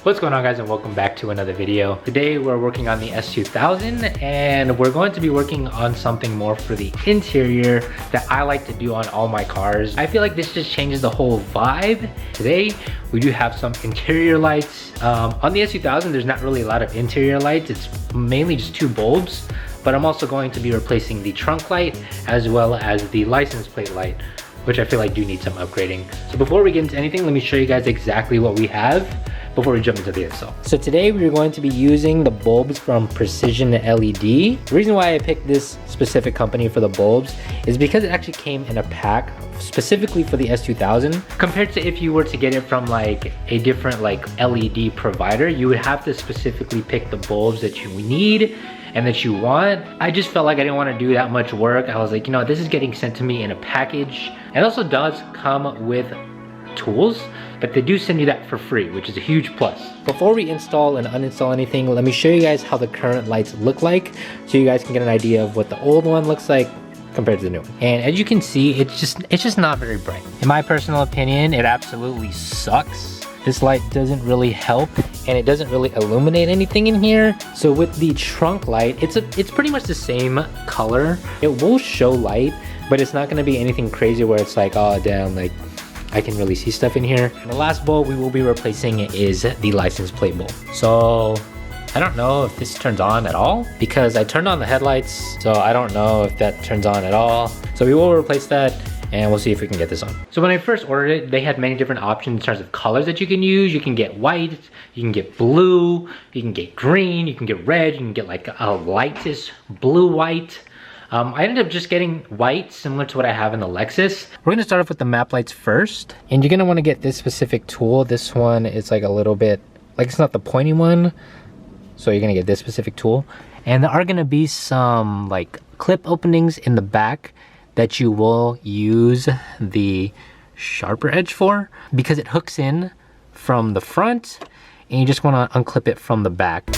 What's going on, guys, and welcome back to another video. Today we're working on the S2000 and we're going to be working on something more for the interior that I like to do on all my cars. I feel like this just changes the whole vibe. Today we do have some interior lights. On the S2000 there's not really a lot of interior lights. It's mainly just two bulbs, but I'm also going to be replacing the trunk light as well as the license plate light, which I feel like do need some upgrading. So before we get into anything, let me show you guys exactly what we have before we jump into the install. So today we're going to be using the bulbs from Precision LED. The reason why I picked this specific company for the bulbs is because it actually came in a pack specifically for the S2000. Compared to if you were to get it from like a different like LED provider, you would have to specifically pick the bulbs that you need and that you want. I just felt like I didn't want to do that much work. I was like, you know, this is getting sent to me in a package. It also does come with tools, but they do send you that for free, which is a huge plus. Before we install and uninstall anything, let me show you guys how the current lights look like so you guys can get an idea of what the old one looks like compared to the new one. And as you can see, it's just not very bright. In my personal opinion, it absolutely sucks. This light doesn't really help and it doesn't really illuminate anything in here. So with the trunk light, it's pretty much the same color. It will show light, but it's not gonna be anything crazy where it's like, oh damn, like I can really see stuff in here. And the last bulb we will be replacing is the license plate bulb. So I don't know if this turns on at all because I turned on the headlights, so I don't know if that turns on at all. So we will replace that and we'll see if we can get this on. So when I first ordered it, they had many different options in terms of colors that you can use. You can get white, you can get blue, you can get green, you can get red, you can get like a lightest blue-white. I ended up just getting white, similar to what I have in the Lexus. We're gonna start off with the map lights first. And you're gonna wanna get this specific tool. This one is like a little bit, like it's not the pointy one. So you're gonna get this specific tool. And there are gonna be some like clip openings in the back that you will use the sharper edge for because it hooks in from the front and you just wanna unclip it from the back.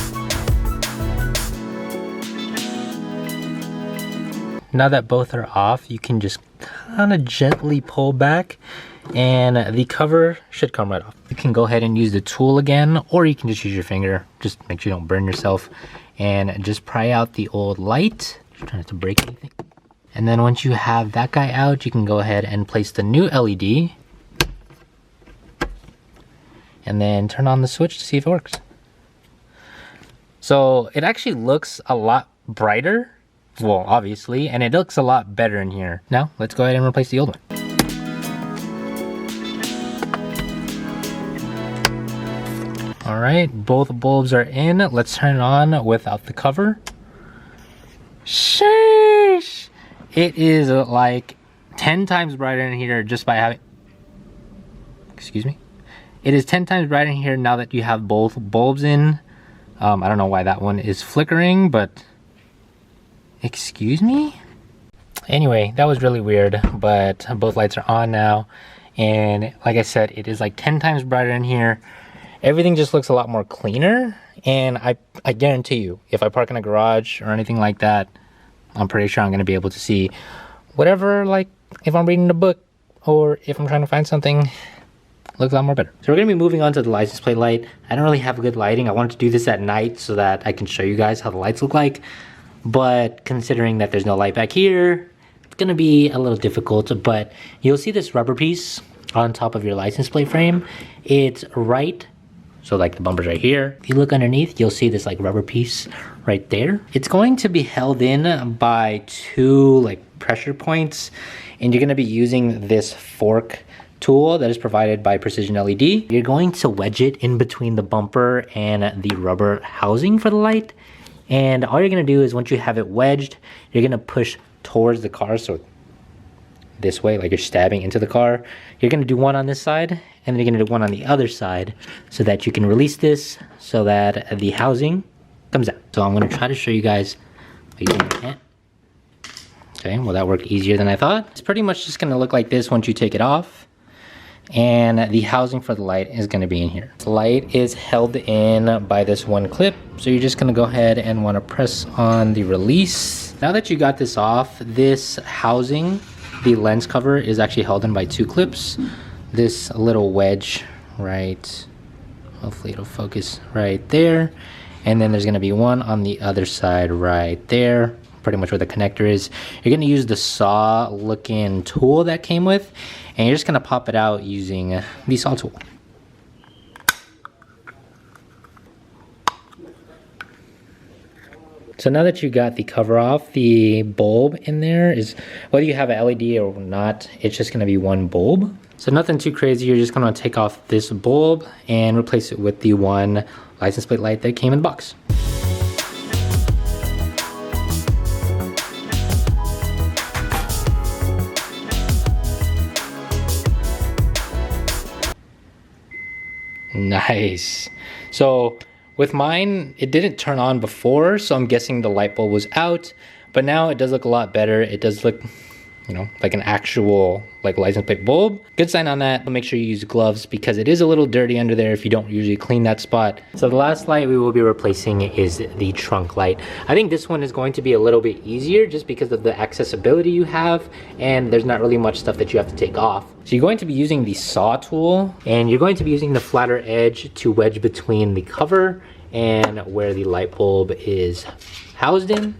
Now that both are off, you can just kind of gently pull back and the cover should come right off. You can go ahead and use the tool again, or you can just use your finger. Just make sure you don't burn yourself and just pry out the old light. Just try not to break anything. And then once you have that guy out, you can go ahead and place the new LED and then turn on the switch to see if it works. So it actually looks a lot brighter. Well, obviously, and it looks a lot better in here. Now, let's go ahead and replace the old one. All right, both bulbs are in. Let's turn it on without the cover. Sheesh! It is like 10 times brighter in here just by having... Excuse me? It is 10 times brighter in here now that you have both bulbs in. I don't know why that one is flickering, but... Excuse me? Anyway, that was really weird, but both lights are on now. And like I said, it is like 10 times brighter in here. Everything just looks a lot more cleaner. And I guarantee you, if I park in a garage or anything like that, I'm pretty sure I'm gonna be able to see whatever, like if I'm reading a book or if I'm trying to find something, looks a lot more better. So we're gonna be moving on to the license plate light. I don't really have good lighting. I wanted to do this at night so that I can show you guys how the lights look like. But considering that there's no light back here, it's gonna be a little difficult, but you'll see this rubber piece on top of your license plate frame. It's right, so like the bumper's right here. If you look underneath, you'll see this like rubber piece right there. It's going to be held in by two like pressure points, and you're gonna be using this fork tool that is provided by Precision LED. You're going to wedge it in between the bumper and the rubber housing for the light. And all you're gonna do is once you have it wedged, you're gonna push towards the car, so this way, like you're stabbing into the car. You're gonna do one on this side, and then you're gonna do one on the other side so that you can release this so that the housing comes out. So I'm gonna try to show you guys by using my hand. Okay, well that worked easier than I thought. It's pretty much just gonna look like this once you take it off. And the housing for the light is going to be in here. The light is held in by this one clip, so you're just going to go ahead and want to press on the release. Now that you got this off, this housing, the lens cover, is actually held in by two clips. This little wedge right Hopefully it'll focus right there. And then there's gonna be one on the other side right there, pretty much where the connector is. You're gonna use the saw looking tool that came with, and you're just gonna pop it out using the saw tool. So now that you got the cover off, the bulb in there is, whether you have an LED or not, it's just gonna be one bulb. So nothing too crazy, you're just gonna take off this bulb and replace it with the one license plate light that came in the box. Nice. So with mine, it didn't turn on before, so I'm guessing the light bulb was out, but now it does look a lot better. It does look, you know, like an actual like license plate bulb. Good sign on that. But make sure you use gloves because it is a little dirty under there if you don't usually clean that spot. So the last light we will be replacing is the trunk light. I think this one is going to be a little bit easier just because of the accessibility you have, and there's not really much stuff that you have to take off. So you're going to be using the saw tool, and you're going to be using the flatter edge to wedge between the cover and where the light bulb is housed in.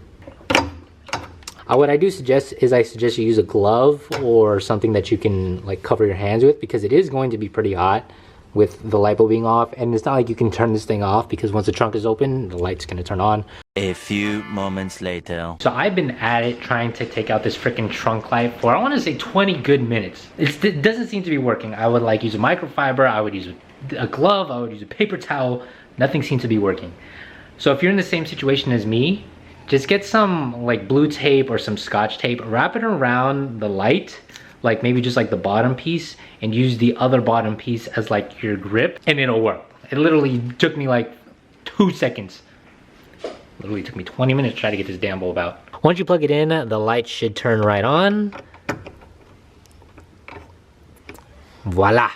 What I do suggest is I suggest you use a glove or something that you can like cover your hands with, because it is going to be pretty hot with the light bulb being off, and it's not like you can turn this thing off because once the trunk is open, the light's gonna turn on. A few moments later. So I've been at it trying to take out this freaking trunk light for, I want to say 20 good minutes. It doesn't seem to be working. I would like use a microfiber, I would use a glove, I would use a paper towel. Nothing seems to be working. So if you're in the same situation as me, just get some like blue tape or some scotch tape, wrap it around the light, like maybe just like the bottom piece, and use the other bottom piece as like your grip, and it'll work. It literally took me like 2 seconds. Literally took me 20 minutes to try to get this damn bulb out. Once you plug it in, the light should turn right on. Voila.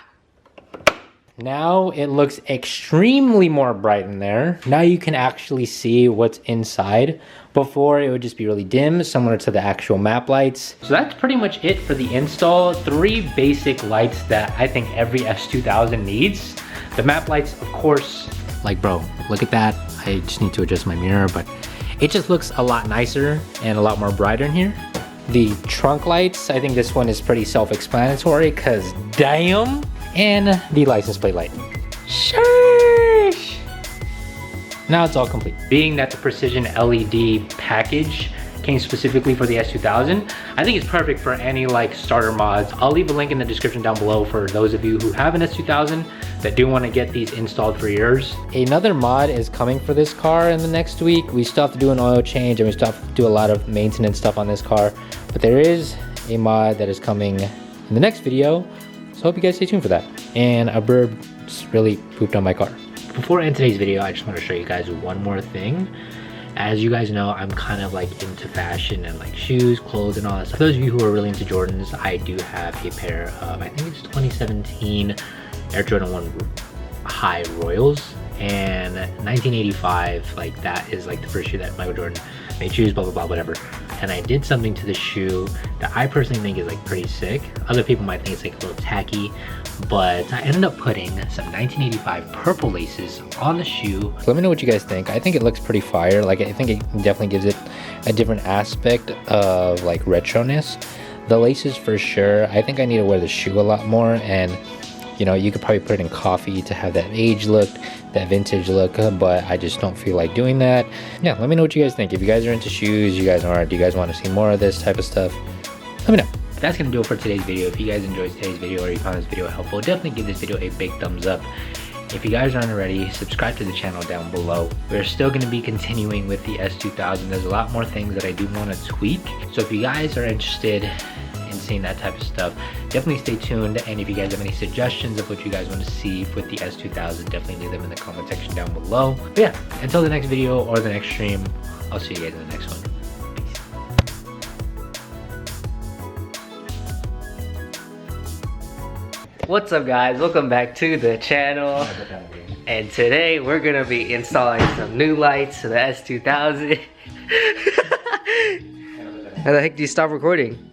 Now it looks extremely more bright in there. Now you can actually see what's inside. Before it would just be really dim, similar to the actual map lights. So that's pretty much it for the install. 3 basic lights that I think every S2000 needs. The map lights, of course, like bro, look at that. I just need to adjust my mirror, but it just looks a lot nicer and a lot more brighter in here. The trunk lights, I think this one is pretty self-explanatory because damn. And the license plate light. Sheesh! Now it's all complete. Being that the precision LED package came specifically for the S2000, I think it's perfect for any like starter mods. I'll leave a link in the description down below for those of you who have an S2000 that do want to get these installed for yours. Another mod is coming for this car in the next week. We still have to do an oil change and we still have to do a lot of maintenance stuff on this car, but there is a mod that is coming in the next video. So hope you guys stay tuned for that. And a bird just really pooped on my car. Before I end today's video, I just want to show you guys one more thing. As you guys know, I'm kind of like into fashion and like shoes, clothes, and all that stuff. For those of you who are really into Jordans, I do have a pair of, I think it's 2017 Air Jordan 1 High Royals. And 1985, like that is like the first shoe that Michael Jordan made shoes, blah, blah, blah, whatever. And I did something to the shoe that I personally think is like pretty sick. Other people might think it's like a little tacky, but I ended up putting some 1985 purple laces on the shoe. Let me know what you guys think. I think it looks pretty fire. Like I think it definitely gives it a different aspect of like retroness. The laces for sure. I think I need to wear the shoe a lot more, and you know, you could probably put it in coffee to have that age look, that vintage look, but I just don't feel like doing that. Yeah, let me know what you guys think. If you guys are into shoes, you guys aren't, do you guys want to see more of this type of stuff? Let me know. That's gonna do it for today's video. If you guys enjoyed today's video or you found this video helpful, definitely give this video a big thumbs up. If you guys aren't already, subscribe to the channel down below. We're still gonna be continuing with the S2000. There's a lot more things that I do want to tweak. So if you guys are interested in seeing that type of stuff, definitely stay tuned. And if you guys have any suggestions of what you guys want to see with the S2000, definitely leave them in the comment section down below. But yeah, until the next video or the next stream, I'll see you guys in the next one. What's up guys, welcome back to the channel, and today we're gonna be installing some new lights to the S2000. How the heck do you stop recording?